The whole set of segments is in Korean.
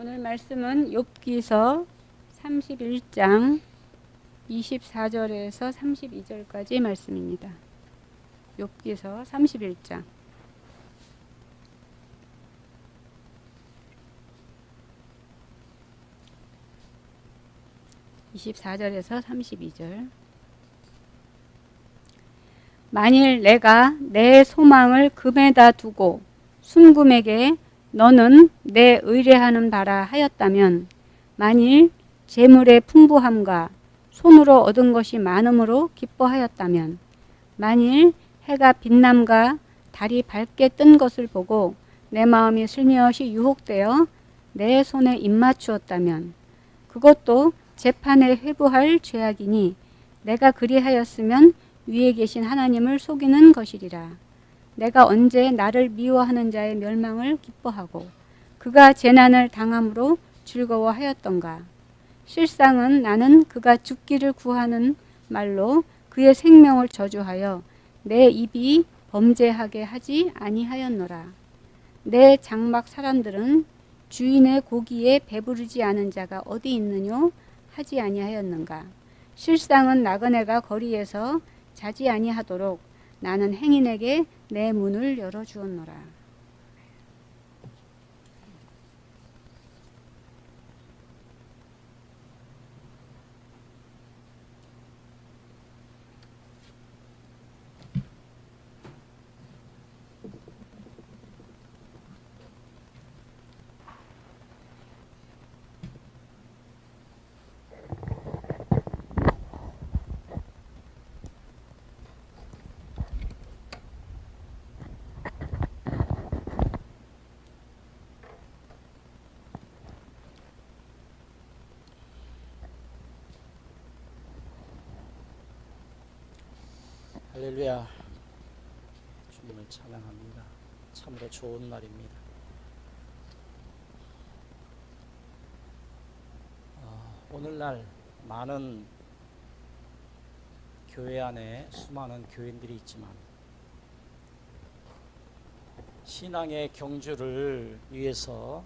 오늘 말씀은 욥기서 31장 24절에서 32절까지 말씀입니다. 욥기서 31장 24절에서 32절. 만일 내가 내 소망을 금에다 두고 순금에게 너는 내 의뢰하는 바라 하였다면, 만일 재물의 풍부함과 손으로 얻은 것이 많음으로 기뻐하였다면, 만일 해가 빛남과 달이 밝게 뜬 것을 보고 내 마음이 슬며시 유혹되어 내 손에 입맞추었다면, 그것도 재판에 회부할 죄악이니 내가 그리하였으면 위에 계신 하나님을 속이는 것이리라. 내가 언제 나를 미워하는 자의 멸망을 기뻐하고 그가 재난을 당함으로 즐거워하였던가. 실상은 나는 그가 죽기를 구하는 말로 그의 생명을 저주하여 내 입이 범죄하게 하지 아니하였노라. 내 장막 사람들은 주인의 고기에 배부르지 않은 자가 어디 있느뇨 하지 아니하였는가. 실상은 나그네가 거리에서 자지 아니하도록 나는 행인에게 내 문을 열어주었노라. 할렐루야. 주님을 찬양합니다. 참으로 좋은 날입니다. 오늘날 많은 교회 안에 수많은 교인들이 있지만 신앙의 경주를 위해서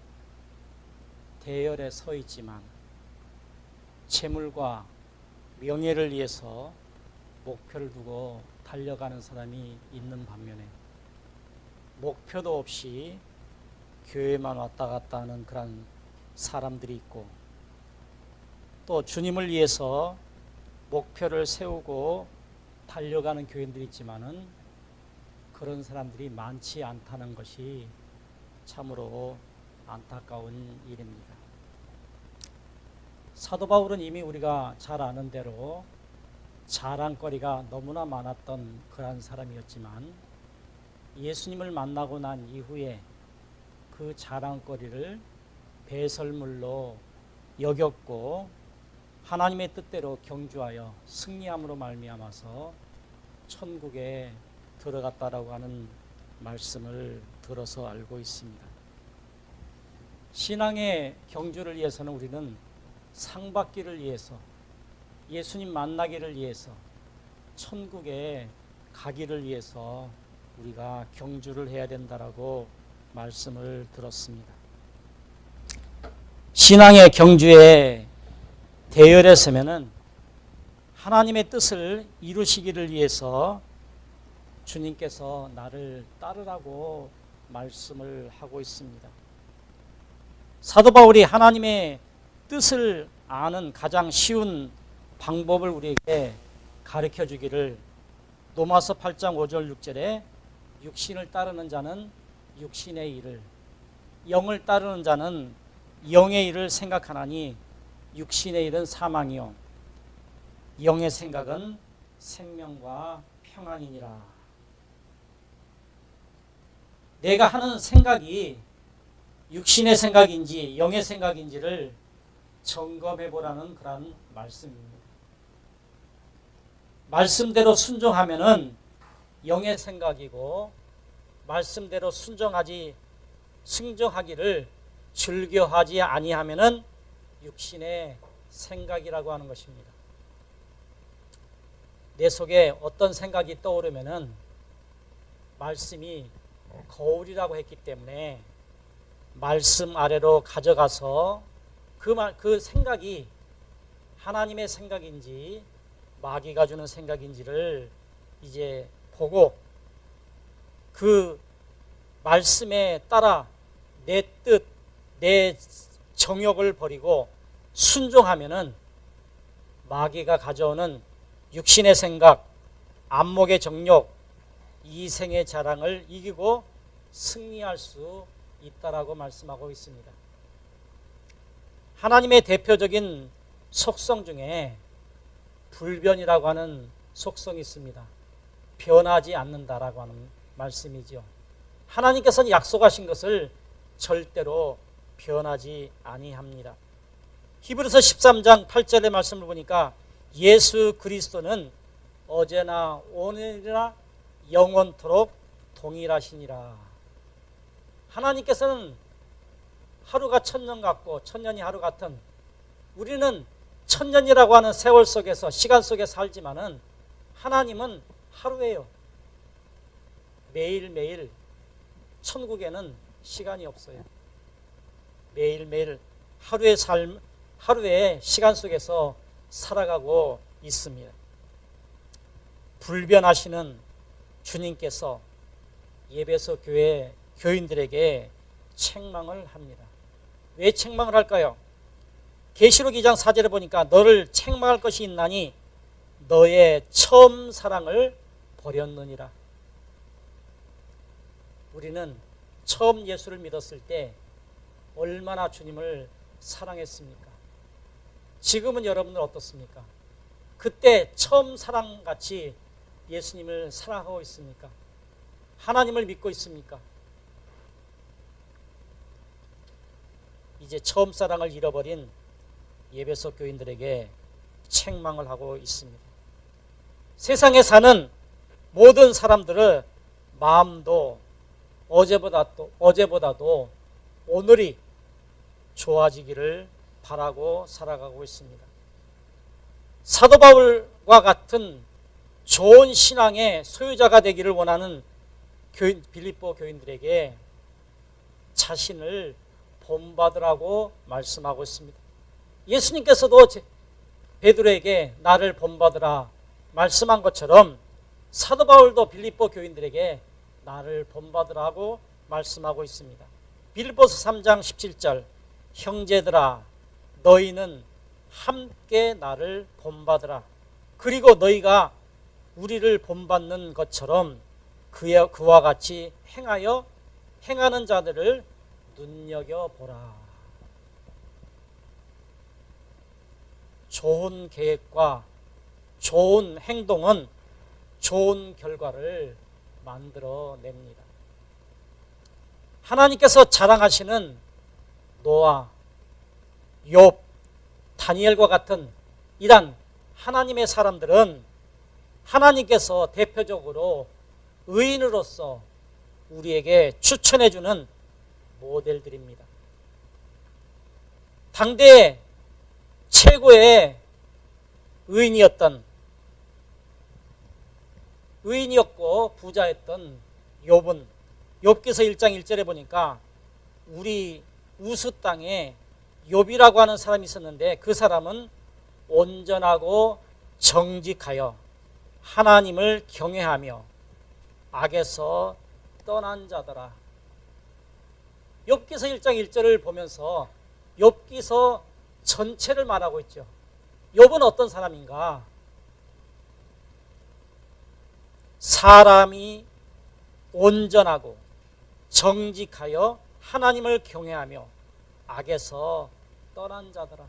대열에 서 있지만 재물과 명예를 위해서 목표를 두고 달려가는 사람이 있는 반면에 목표도 없이 교회만 왔다 갔다 하는 그런 사람들이 있고, 또 주님을 위해서 목표를 세우고 달려가는 교인들이 있지만은 그런 사람들이 많지 않다는 것이 참으로 안타까운 일입니다. 사도 바울은 이미 우리가 잘 아는 대로 자랑거리가 너무나 많았던 그러한 사람이었지만, 예수님을 만나고 난 이후에 그 자랑거리를 배설물로 여겼고 하나님의 뜻대로 경주하여 승리함으로 말미암아서 천국에 들어갔다라고 하는 말씀을 들어서 알고 있습니다. 신앙의 경주를 위해서는 우리는 상 받기를 위해서, 예수님 만나기를 위해서, 천국에 가기를 위해서 우리가 경주를 해야 된다라고 말씀을 들었습니다. 신앙의 경주에 대열에 서면은 하나님의 뜻을 이루시기를 위해서 주님께서 나를 따르라고 말씀을 하고 있습니다. 사도 바울이 하나님의 뜻을 아는 가장 쉬운 방법을 우리에게 가르쳐 주기를 로마서 8장 5절 6절에 육신을 따르는 자는 육신의 일을, 영을 따르는 자는 영의 일을 생각하나니 육신의 일은 사망이요 영의 생각은 생명과 평안이니라. 내가 하는 생각이 육신의 생각인지 영의 생각인지를 점검해 보라는 그런 말씀입니다. 말씀대로 순종하면은 영의 생각이고, 말씀대로 순종하기를 즐겨하지 아니하면은 육신의 생각이라고 하는 것입니다. 내 속에 어떤 생각이 떠오르면은 말씀이 거울이라고 했기 때문에 말씀 아래로 가져가서 그 생각이 하나님의 생각인지 마귀가 주는 생각인지를 이제 보고 그 말씀에 따라 내 뜻, 내 정욕을 버리고 순종하면은 마귀가 가져오는 육신의 생각, 안목의 정욕, 이생의 자랑을 이기고 승리할 수 있다라고 말씀하고 있습니다. 하나님의 대표적인 속성 중에 불변이라고 하는 속성이 있습니다. 변하지 않는다라고 하는 말씀이죠. 하나님께서는 약속하신 것을 절대로 변하지 아니합니다. 히브리서 13장 8절의 말씀을 보니까 예수 그리스도는 어제나 오늘이나 영원토록 동일하시니라. 하나님께서는 하루가 천년 같고 천년이 하루 같은, 우리는 천년이라고 하는 세월 속에서 시간 속에 살지만은 하나님은 하루예요. 매일매일 천국에는 시간이 없어요. 매일매일 하루의 시간 속에서 살아가고 있습니다. 불변하시는 주님께서 예배소 교회 교인들에게 책망을 합니다. 왜 책망을 할까요? 계시록 2장 4절에 보니까 너를 책망할 것이 있나니 너의 처음 사랑을 버렸느니라. 우리는 처음 예수를 믿었을 때 얼마나 주님을 사랑했습니까? 지금은 여러분들 어떻습니까? 그때 처음 사랑같이 예수님을 사랑하고 있습니까? 하나님을 믿고 있습니까? 이제 처음 사랑을 잃어버린 예배소 교인들에게 책망을 하고 있습니다. 세상에 사는 모든 사람들의 마음도 어제보다도 오늘이 좋아지기를 바라고 살아가고 있습니다. 사도 바울과 같은 좋은 신앙의 소유자가 되기를 원하는 빌립보 교인들에게 자신을 본받으라고 말씀하고 있습니다. 예수님께서도 베드로에게 나를 본받으라 말씀한 것처럼 사도 바울도 빌립보 교인들에게 나를 본받으라고 말씀하고 있습니다. 빌립보서 3장 17절 형제들아 너희는 함께 나를 본받으라. 그리고 너희가 우리를 본받는 것처럼 그와 같이 행하는 자들을 눈여겨보라. 좋은 계획과 좋은 행동은 좋은 결과를 만들어냅니다. 하나님께서 자랑하시는 노아, 욥, 다니엘과 같은 이런 하나님의 사람들은 하나님께서 대표적으로 의인으로서 우리에게 추천해주는 모델들입니다. 당대 최고의 의인이었고 부자였던 욥은 욥기서 1장 1절에 보니까 우리 우스 땅에 욥이라고 하는 사람이 있었는데 그 사람은 온전하고 정직하여 하나님을 경외하며 악에서 떠난 자더라. 욥기서 1장 1절을 보면서 욥기서 전체를 말하고 있죠. 욥은 어떤 사람인가? 사람이 온전하고 정직하여 하나님을 경외하며 악에서 떠난 자더라.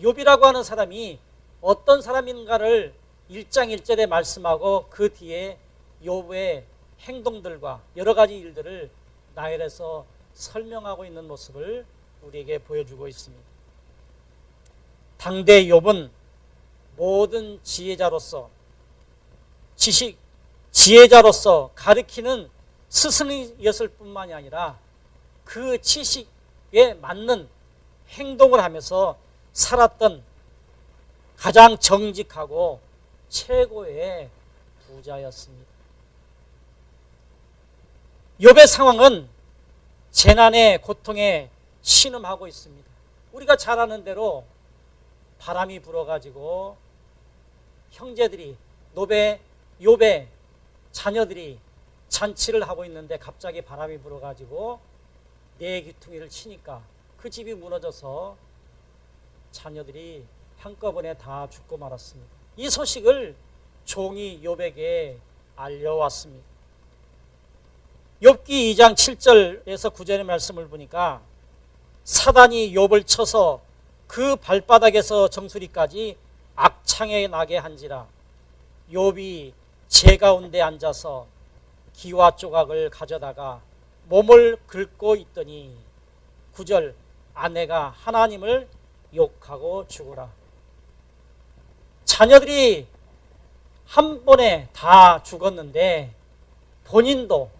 욥이라고 하는 사람이 어떤 사람인가를 1장 1절에 말씀하고 그 뒤에 욥의 행동들과 여러 가지 일들을 나열해서 설명하고 있는 모습을 우리에게 보여주고 있습니다. 당대 욥은 모든 지혜자로서 가르치는 스승이었을 뿐만이 아니라 그 지식에 맞는 행동을 하면서 살았던 가장 정직하고 최고의 부자였습니다. 욥의 상황은 재난의 고통에 신음하고 있습니다. 우리가 잘 아는 대로 바람이 불어가지고 형제들이 욥의 자녀들이 잔치를 하고 있는데 갑자기 바람이 불어가지고 네 귀퉁이를 치니까 그 집이 무너져서 자녀들이 한꺼번에 다 죽고 말았습니다. 이 소식을 종이 욥에게 알려왔습니다. 욥기 2장 7절에서 9절의 말씀을 보니까 사단이 욥을 쳐서 그 발바닥에서 정수리까지 악창에 나게 한지라 욥이 제 가운데 앉아서 기와 조각을 가져다가 몸을 긁고 있더니 9절 아내가 하나님을 욕하고 죽으라. 자녀들이 한 번에 다 죽었는데 본인도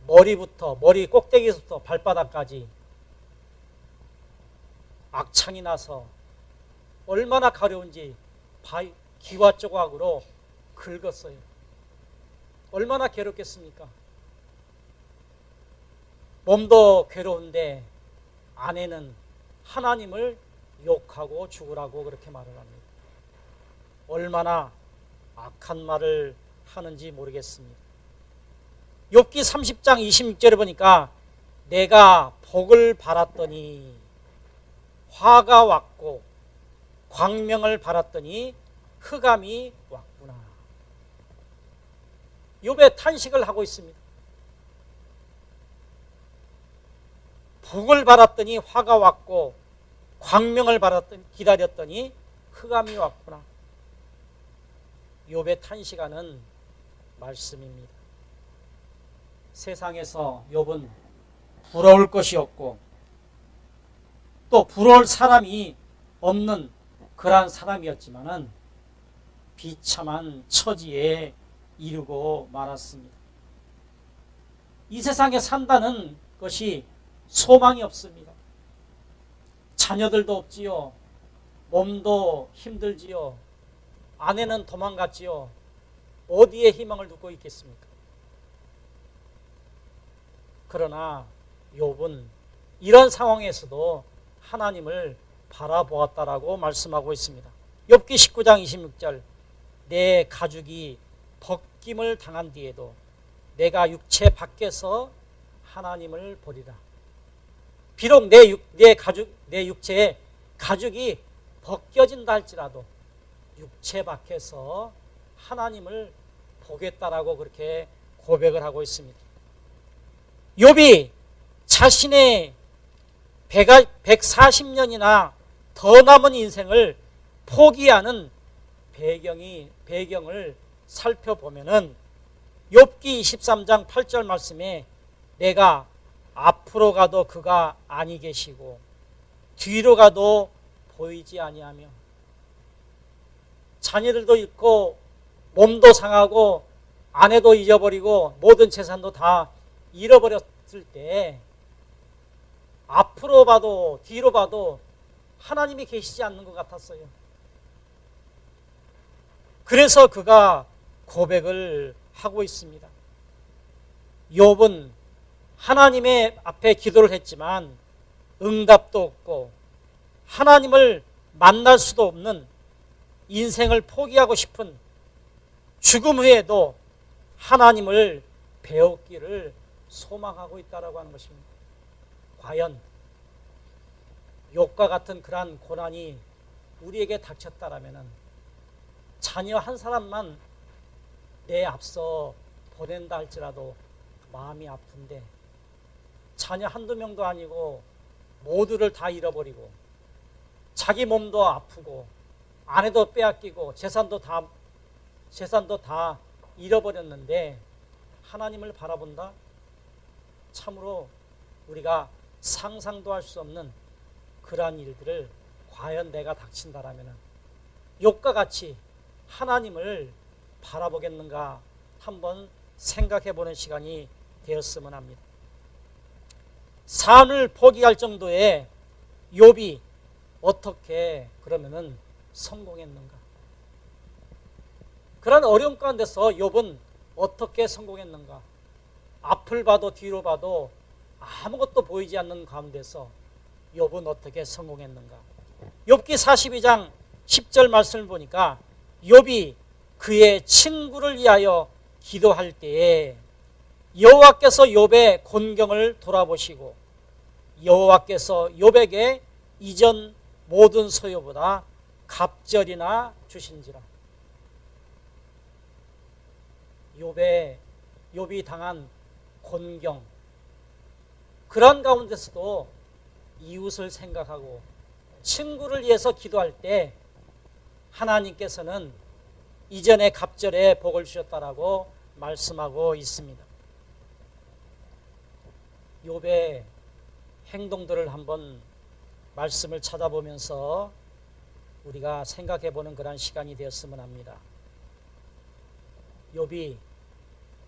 머리 꼭대기부터 발바닥까지 악창이 나서 얼마나 가려운지 기와 조각으로 긁었어요. 얼마나 괴롭겠습니까? 몸도 괴로운데 아내는 하나님을 욕하고 죽으라고 그렇게 말을 합니다. 얼마나 악한 말을 하는지 모르겠습니다. 욥기 30장 26절에 보니까 내가 복을 바랐더니 화가 왔고 광명을 바랐더니 흑암이 왔구나. 욥의 탄식을 하고 있습니다. 복을 바랐더니 화가 왔고 광명을 기다렸더니 흑암이 왔구나. 욥의 탄식하는 말씀입니다. 세상에서 욥은 부러울 것이 없고 또 부러울 사람이 없는 그러한 사람이었지만은 비참한 처지에 이르고 말았습니다. 이 세상에 산다는 것이 소망이 없습니다. 자녀들도 없지요. 몸도 힘들지요. 아내는 도망갔지요. 어디에 희망을 두고 있겠습니까? 그러나 욥은 이런 상황에서도 하나님을 바라보았다라고 말씀하고 있습니다. 욥기 19장 26절 내 가죽이 벗김을 당한 뒤에도 내가 육체 밖에서 하나님을 보리라. 비록 내 육체에 가죽이 벗겨진다 할지라도 육체 밖에서 하나님을 보겠다라고 그렇게 고백을 하고 있습니다. 욥이 자신의 140년이나 더 남은 인생을 포기하는 배경을 살펴보면은 욥기 23장 8절 말씀에 내가 앞으로 가도 그가 아니 계시고 뒤로 가도 보이지 아니하며 자녀들도 잃고 몸도 상하고 아내도 잊어버리고 모든 재산도 다 잃어버렸을 때 앞으로 봐도 뒤로 봐도 하나님이 계시지 않는 것 같았어요. 그래서 그가 고백을 하고 있습니다. 욥은 하나님의 앞에 기도를 했지만 응답도 없고 하나님을 만날 수도 없는 인생을 포기하고 싶은 죽음 후에도 하나님을 배웠기를 소망하고 있다라고 하는 것입니다. 과연 욥과 같은 그러한 고난이 우리에게 닥쳤다라면 자녀 한 사람만 내 앞서 보낸다 할지라도 마음이 아픈데 자녀 한두 명도 아니고 모두를 다 잃어버리고 자기 몸도 아프고 아내도 빼앗기고 재산도 다 잃어버렸는데 하나님을 바라본다? 참으로 우리가 상상도 할 수 없는 그러한 일들을 과연 내가 닥친다라면 욥과 같이 하나님을 바라보겠는가 한번 생각해 보는 시간이 되었으면 합니다. 삶을 포기할 정도의 욥이 어떻게 그러면은 성공했는가? 그런 어려움 가운데서 욥은 어떻게 성공했는가? 앞을 봐도 뒤로 봐도 아무것도 보이지 않는 가운데서 욥은 어떻게 성공했는가? 욥기 42장 10절 말씀을 보니까 욥이 그의 친구를 위하여 기도할 때에 여호와께서 욥의 곤경을 돌아보시고 여호와께서 욥에게 이전 모든 소유보다 갑절이나 주신지라. 욥이 당한 곤경, 그런 가운데서도 이웃을 생각하고 친구를 위해서 기도할 때 하나님께서는 이전의 갑절에 복을 주셨다라고 말씀하고 있습니다. 욥의 행동들을 한번 말씀을 찾아보면서 우리가 생각해보는 그런 시간이 되었으면 합니다. 욥이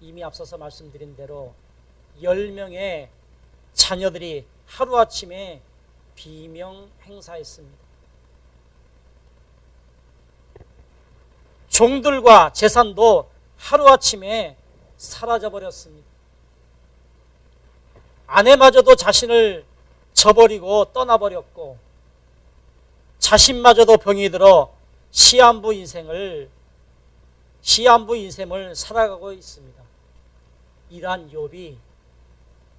이미 앞서서 말씀드린 대로 10명의 자녀들이 하루아침에 비명 행사했습니다. 종들과 재산도 하루아침에 사라져버렸습니다. 아내마저도 자신을 저버리고 떠나버렸고 자신마저도 병이 들어 시한부 인생을 살아가고 있습니다. 이러한 욥이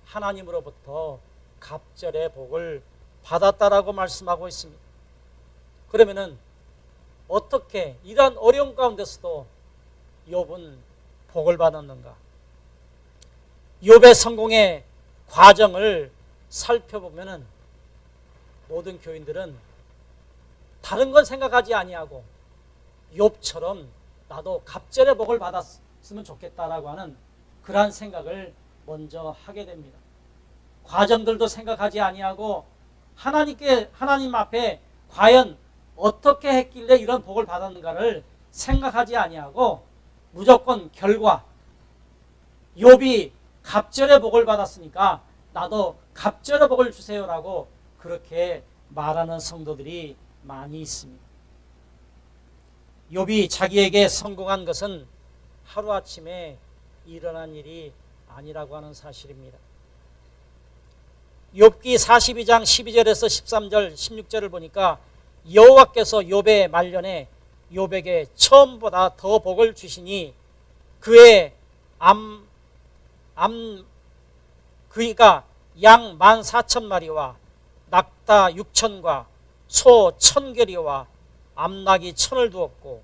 하나님으로부터 갑절의 복을 받았다라고 말씀하고 있습니다. 그러면은 어떻게 이러한 어려운 가운데서도 욥은 복을 받았는가? 욥의 성공의 과정을 살펴보면은 모든 교인들은 다른 건 생각하지 아니하고 욥처럼 나도 갑절의 복을 받았으면 좋겠다라고 하는 그러한 생각을 먼저 하게 됩니다. 과정들도 생각하지 아니하고 하나님 앞에 과연 어떻게 했길래 이런 복을 받았는가를 생각하지 아니하고 무조건 결과, 욥이 갑절의 복을 받았으니까 나도 갑절의 복을 주세요라고 그렇게 말하는 성도들이 많이 있습니다. 욥이 자기에게 성공한 것은 하루아침에 일어난 일이 아니라고 하는 사실입니다. 욥기 42장 12절에서 13절 16절을 보니까 여호와께서 욥의 말년에 욥에게 처음보다 더 복을 주시니 그의 그이가 양 14,000마리와 낙타 6,000과 소 1,000결이와 암낙이 1,000을 두었고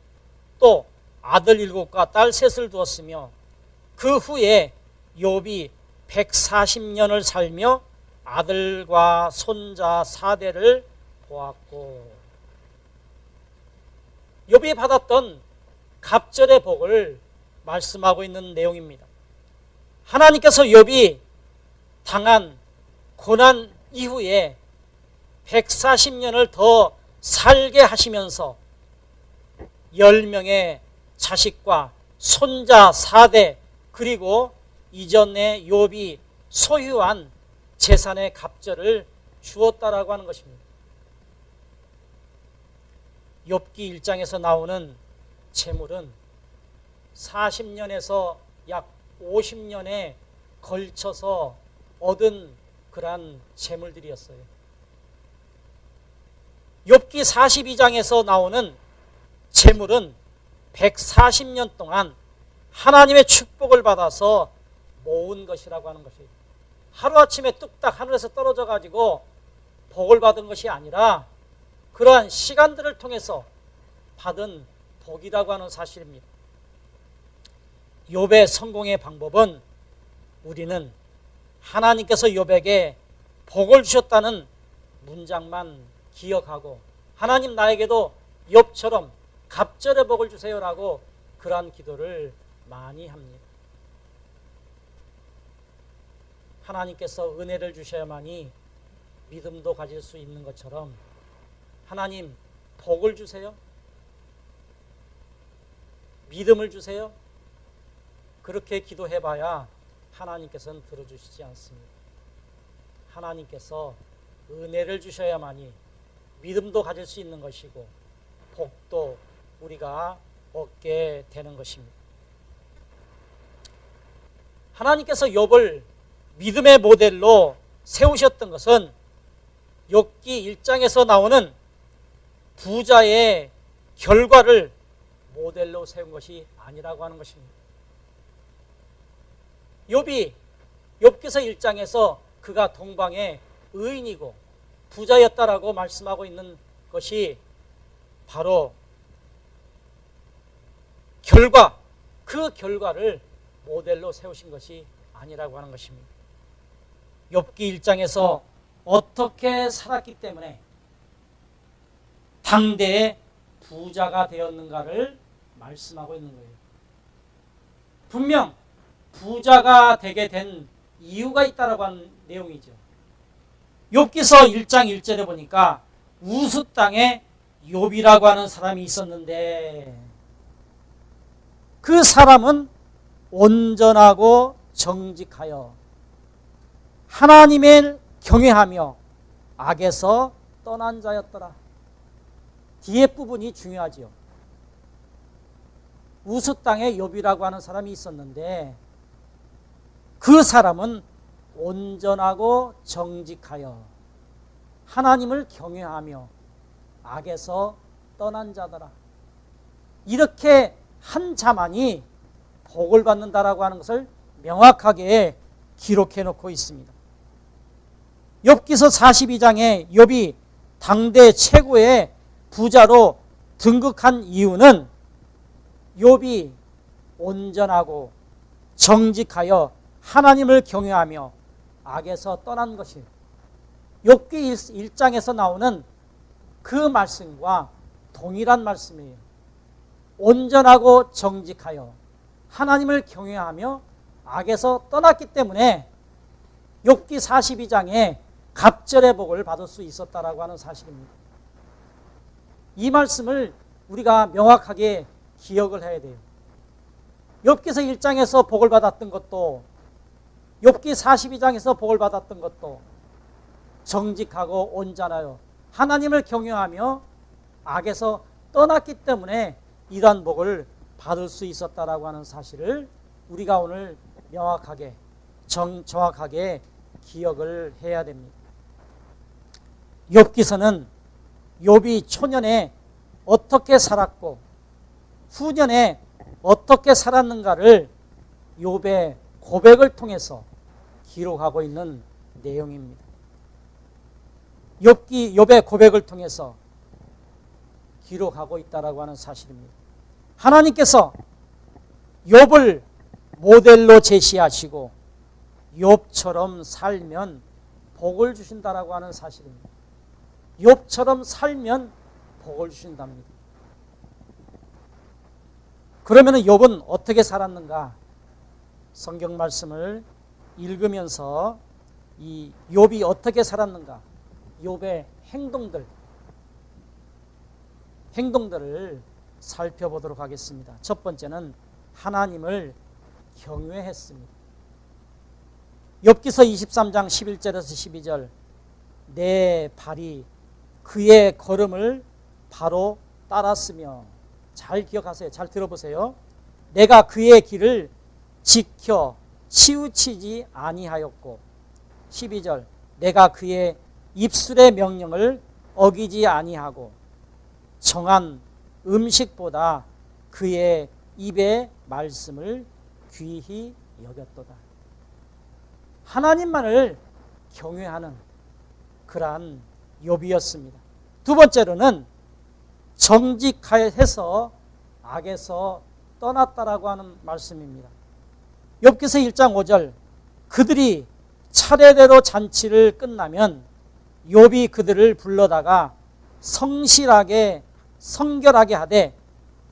또 아들 7과 딸 3을 두었으며 그 후에 욥이 140년을 살며 아들과 손자 4대를 보았고, 욥이 받았던 갑절의 복을 말씀하고 있는 내용입니다. 하나님께서 욥이 당한 고난 이후에 140년을 더 살게 하시면서 10명의 자식과 손자 4대 그리고 이전에 욥이 소유한 재산의 갑절을 주었다라고 하는 것입니다. 욥기 1장에서 나오는 재물은 40년에서 약 50년에 걸쳐서 얻은 그러한 재물들이었어요. 욥기 42장에서 나오는 재물은 140년 동안 하나님의 축복을 받아서 모은 것이라고 하는 것이에요. 하루아침에 뚝딱 하늘에서 떨어져 가지고 복을 받은 것이 아니라 그러한 시간들을 통해서 받은 복이라고 하는 사실입니다. 욥의 성공의 방법은 우리는 하나님께서 욥에게 복을 주셨다는 문장만 기억하고 하나님 나에게도 욥처럼 갑절의 복을 주세요라고 그러한 기도를 많이 합니다. 하나님께서 은혜를 주셔야만이 믿음도 가질 수 있는 것처럼 하나님 복을 주세요. 믿음을 주세요. 그렇게 기도해봐야 하나님께서는 들어주시지 않습니다. 하나님께서 은혜를 주셔야만이 믿음도 가질 수 있는 것이고 복도 우리가 얻게 되는 것입니다. 하나님께서 욥을 믿음의 모델로 세우셨던 것은 욥기 1장에서 나오는 부자의 결과를 모델로 세운 것이 아니라고 하는 것입니다. 욥기서 1장에서 그가 동방의 의인이고 부자였다라고 말씀하고 있는 것이 바로 그 결과를 모델로 세우신 것이 아니라고 하는 것입니다. 욥기 1장에서 어떻게 살았기 때문에 당대의 부자가 되었는가를 말씀하고 있는 거예요. 분명 부자가 되게 된 이유가 있다라고 하는 내용이죠. 욥기서 1장 1절에 보니까 우스 땅에 욥이라고 하는 사람이 있었는데 그 사람은 온전하고 정직하여 하나님을 경외하며 악에서 떠난 자였더라. 뒤에 부분이 중요하지요. 우스 땅에 욥이라고 하는 사람이 있었는데 그 사람은 온전하고 정직하여 하나님을 경외하며 악에서 떠난 자더라. 이렇게 한 자만이 복을 받는다라고 하는 것을 명확하게 기록해 놓고 있습니다. 욥기서 42장에 욥이 당대 최고의 부자로 등극한 이유는 욥이 온전하고 정직하여 하나님을 경외하며 악에서 떠난 것이에요. 욥기 1장에서 나오는 그 말씀과 동일한 말씀이에요. 온전하고 정직하여 하나님을 경외하며 악에서 떠났기 때문에 욥기 42장에 갑절의 복을 받을 수 있었다라고 하는 사실입니다. 이 말씀을 우리가 명확하게 기억을 해야 돼요. 욥기서 1장에서 복을 받았던 것도 욥기 42장에서 복을 받았던 것도 정직하고 온전하여 하나님을 경외하며 악에서 떠났기 때문에 이러한 복을 받을 수 있었다라고 하는 사실을 우리가 오늘 명확하게 정확하게 기억을 해야 됩니다. 욥기서는 욥이 초년에 어떻게 살았고 후년에 어떻게 살았는가를 욥의 고백을 통해서 기록하고 있는 내용입니다. 욥의 고백을 통해서 기록하고 있다라고 하는 사실입니다. 하나님께서 욥을 모델로 제시하시고 욥처럼 살면 복을 주신다라고 하는 사실입니다. 욥처럼 살면 복을 주신답니다. 그러면 욥은 어떻게 살았는가? 성경 말씀을 읽으면서 이 욥이 어떻게 살았는가? 욥의 행동들을 살펴보도록 하겠습니다. 첫 번째는 하나님을 경외했습니다. 욥기서 23장 11절에서 12절 내 발이 그의 걸음을 바로 따랐으며 잘 기억하세요. 잘 들어보세요. 내가 그의 길을 지켜 치우치지 아니하였고 12절 내가 그의 입술의 명령을 어기지 아니하고 정한 음식보다 그의 입의 말씀을 귀히 여겼도다. 하나님만을 경외하는 그러한 욥이었습니다. 두 번째로는 정직해서 악에서 떠났다라고 하는 말씀입니다. 욥기서 1장 5절 그들이 차례대로 잔치를 끝나면 욥이 그들을 불러다가 성실하게 성결하게 하되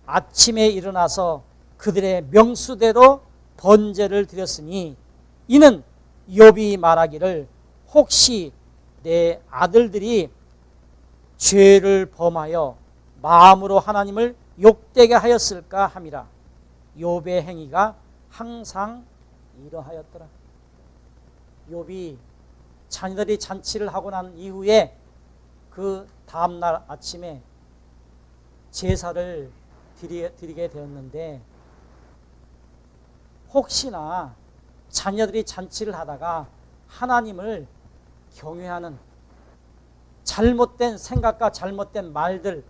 아침에 일어나서 그들의 명수대로 번제를 드렸으니 이는 욥이 말하기를 혹시 내 아들들이 죄를 범하여 마음으로 하나님을 욕되게 하였을까 함이라. 욥의 행위가 항상 이러하였더라. 욥이 자녀들이 잔치를 하고 난 이후에 그 다음날 아침에 제사를 드리게 되었는데 혹시나 자녀들이 잔치를 하다가 하나님을 경외하는 잘못된 생각과 잘못된 말들,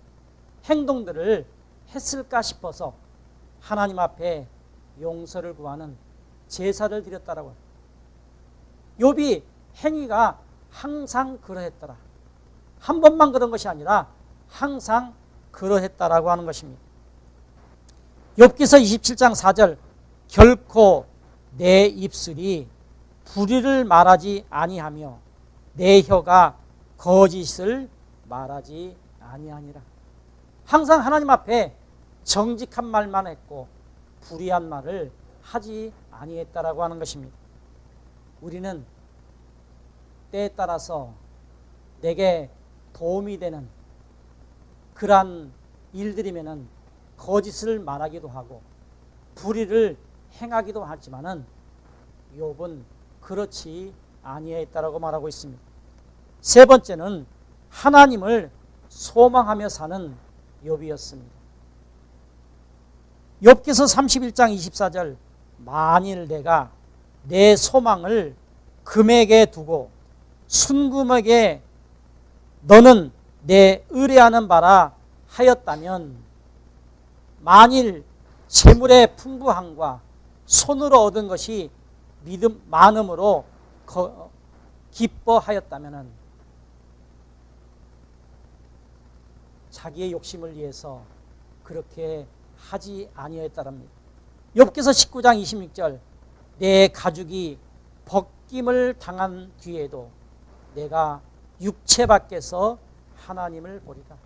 행동들을 했을까 싶어서 하나님 앞에 용서를 구하는 제사를 드렸다라고 합니다. 욥이 행위가 항상 그러했더라. 한 번만 그런 것이 아니라 항상 그러했다라고 하는 것입니다. 욥기서 27장 4절 결코 내 입술이 불의를 말하지 아니하며 내 혀가 거짓을 말하지 아니하니라. 항상 하나님 앞에 정직한 말만 했고 불의한 말을 하지 아니했다라고 하는 것입니다. 우리는 때에 따라서 내게 도움이 되는 그러한 일들이면은 거짓을 말하기도 하고 불의를 행하기도 하지만은 욥은 그렇지 아니했다라고 말하고 있습니다. 세 번째는 하나님을 소망하며 사는 욥이었습니다. 욥기서 31장 24절 만일 내가 내 소망을 금에게 두고 순금에게 너는 내 의뢰하는 바라 하였다면 만일 재물의 풍부함과 손으로 얻은 것이 믿음 많음으로 기뻐하였다면 자기의 욕심을 위해서 그렇게 하지 아니했다랍니다. 욥기서 19장 26절 내 가죽이 벗김을 당한 뒤에도 내가 육체 밖에서 하나님을 보리라.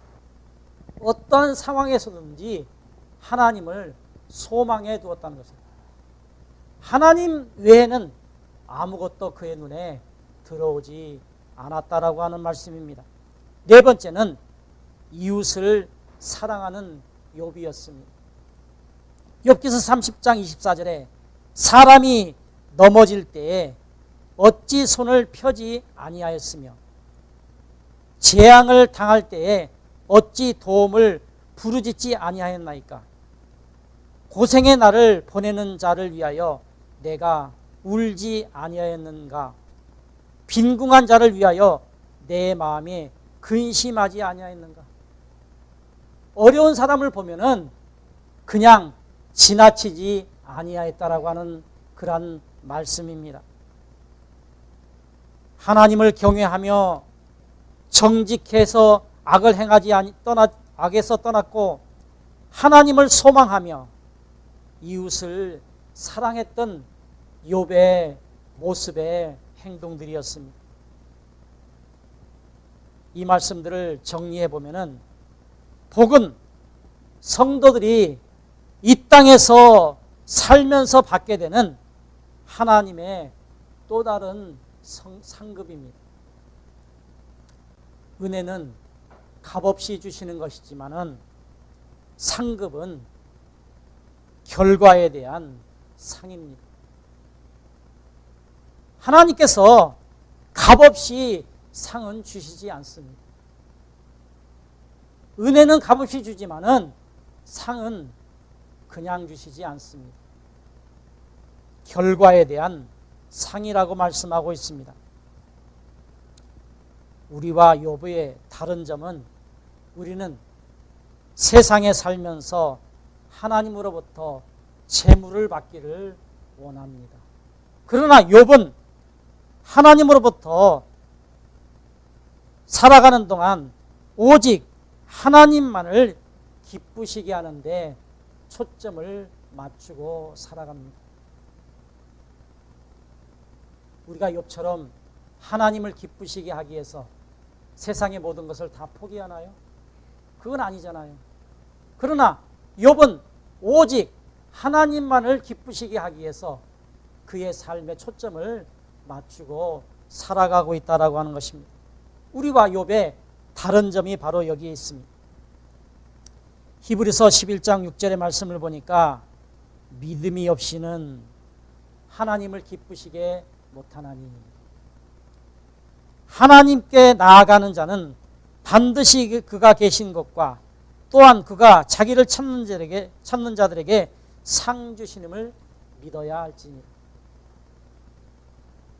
어떠한 상황에서든지 하나님을 소망해 두었다는 것입니다. 하나님 외에는 아무것도 그의 눈에 들어오지 않았다라고 하는 말씀입니다. 네 번째는 이웃을 사랑하는 욥이었습니다. 욥기서 30장 24절에 사람이 넘어질 때에 어찌 손을 펴지 아니하였으며 재앙을 당할 때에 어찌 도움을 부르짖지 아니하였나이까. 고생의 날을 보내는 자를 위하여 내가 울지 아니하였는가. 빈궁한 자를 위하여 내 마음에 근심하지 아니하였는가. 어려운 사람을 보면은 그냥 지나치지 아니하였다라고 하는 그러한 말씀입니다. 하나님을 경외하며 정직해서 악을 행하지 악에서 떠났고 하나님을 소망하며 이웃을 사랑했던 욥의 모습의 행동들이었습니다. 이 말씀들을 정리해 보면은 복은 성도들이 이 땅에서 살면서 받게 되는 하나님의 또 다른 상급입니다. 은혜는 값없이 주시는 것이지만은 상급은 결과에 대한 상입니다. 하나님께서 값없이 상은 주시지 않습니다. 은혜는 값없이 주지만은 상은 그냥 주시지 않습니다. 결과에 대한 상이라고 말씀하고 있습니다. 우리와 욥의 다른 점은 우리는 세상에 살면서 하나님으로부터 재물을 받기를 원합니다. 그러나 욥은 하나님으로부터 살아가는 동안 오직 하나님만을 기쁘시게 하는데 초점을 맞추고 살아갑니다. 우리가 욥처럼 하나님을 기쁘시게 하기 위해서 세상의 모든 것을 다 포기하나요? 그건 아니잖아요. 그러나 욥은 오직 하나님만을 기쁘시게 하기 위해서 그의 삶의 초점을 맞추고 살아가고 있다라고 하는 것입니다. 우리와 욥의 다른 점이 바로 여기에 있습니다. 히브리서 11장 6절의 말씀을 보니까 믿음이 없이는 하나님을 기쁘시게 못하나니 하나님께 나아가는 자는 반드시 그가 계신 것과 또한 그가 자기를 찾는 자들에게 상 주시님을 믿어야 할지니라.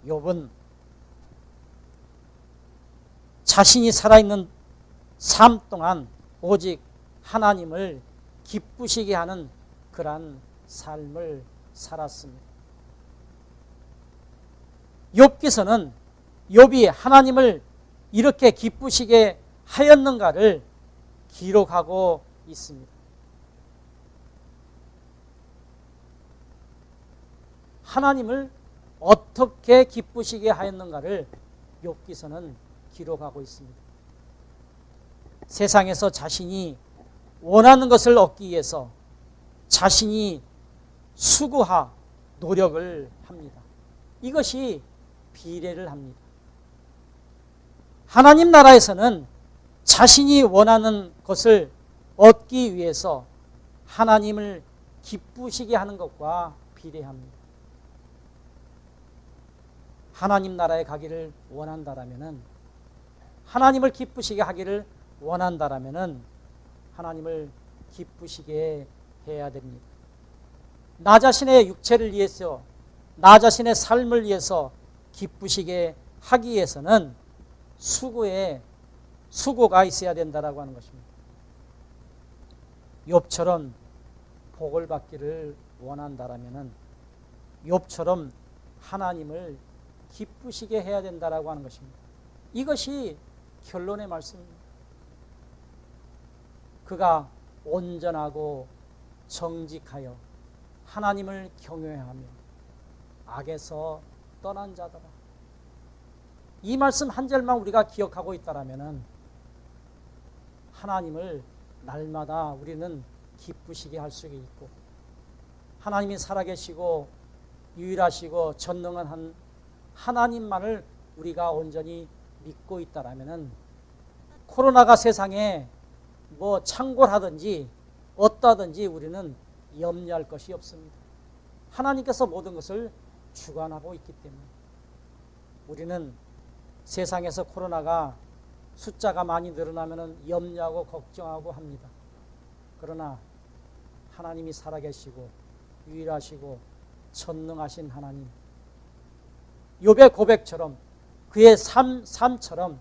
욥은 자신이 살아있는 삶 동안 오직 하나님을 기쁘시게 하는 그러한 삶을 살았습니다. 욥기서는 욥이 하나님을 이렇게 기쁘시게 하였는가를 기록하고 있습니다. 하나님을 어떻게 기쁘시게 하였는가를 욥기서는 기록하고 있습니다. 세상에서 자신이 원하는 것을 얻기 위해서 자신이 수고하 노력을 합니다. 이것이 비례를 합니다. 하나님 나라에서는 자신이 원하는 것을 얻기 위해서 하나님을 기쁘시게 하는 것과 비례합니다. 하나님 나라에 가기를 원한다라면은, 하나님을 기쁘시게 하기를 원한다라면은 하나님을 기쁘시게 해야 됩니다. 나 자신의 육체를 위해서, 나 자신의 삶을 위해서 기쁘시게 하기 위해서는 수고가 있어야 된다라고 하는 것입니다. 욥처럼 복을 받기를 원한다라면은 욥처럼 하나님을 기쁘시게 해야 된다라고 하는 것입니다. 이것이 결론의 말씀입니다. 그가 온전하고 정직하여 하나님을 경외하며 악에서 떠난 자더라. 이 말씀 한 절만 우리가 기억하고 있다라면은 하나님을 날마다 우리는 기쁘시게 할 수 있고, 하나님이 살아계시고 유일하시고 전능한 한 하나님만을 우리가 온전히 믿고 있다라면은 코로나가 세상에 뭐 창궐하든지 어떠하든지 우리는 염려할 것이 없습니다. 하나님께서 모든 것을 주관하고 있기 때문에 우리는 세상에서 코로나가 숫자가 많이 늘어나면 염려하고 걱정하고 합니다. 그러나 하나님이 살아계시고 유일하시고 전능하신 하나님, 욥의 고백처럼 그의 삶처럼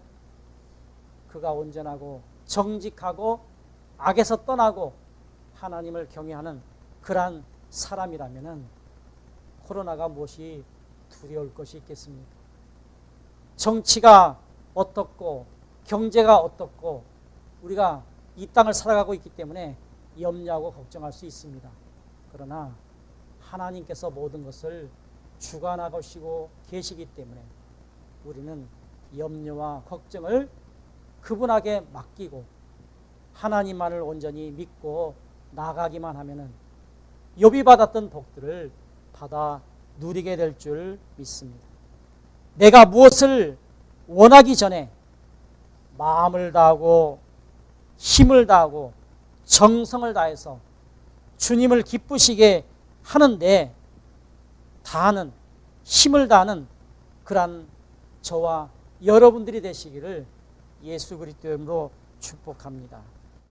그가 온전하고 정직하고 악에서 떠나고 하나님을 경외하는 그러한 사람이라면 코로나가 무엇이 두려울 것이 있겠습니까? 정치가 어떻고 경제가 어떻고 우리가 이 땅을 살아가고 있기 때문에 염려하고 걱정할 수 있습니다. 그러나 하나님께서 모든 것을 주관하시고 계시기 때문에 우리는 염려와 걱정을 그분에게 맡기고 하나님만을 온전히 믿고 나가기만 하면은 욥이 받았던 복들을 받아 누리게 될 줄 믿습니다. 내가 무엇을 원하기 전에 마음을 다하고 힘을 다하고 정성을 다해서 주님을 기쁘시게 하는데 다하는, 힘을 다하는 그러한 저와 여러분들이 되시기를 예수 그리스도 이름으로 축복합니다.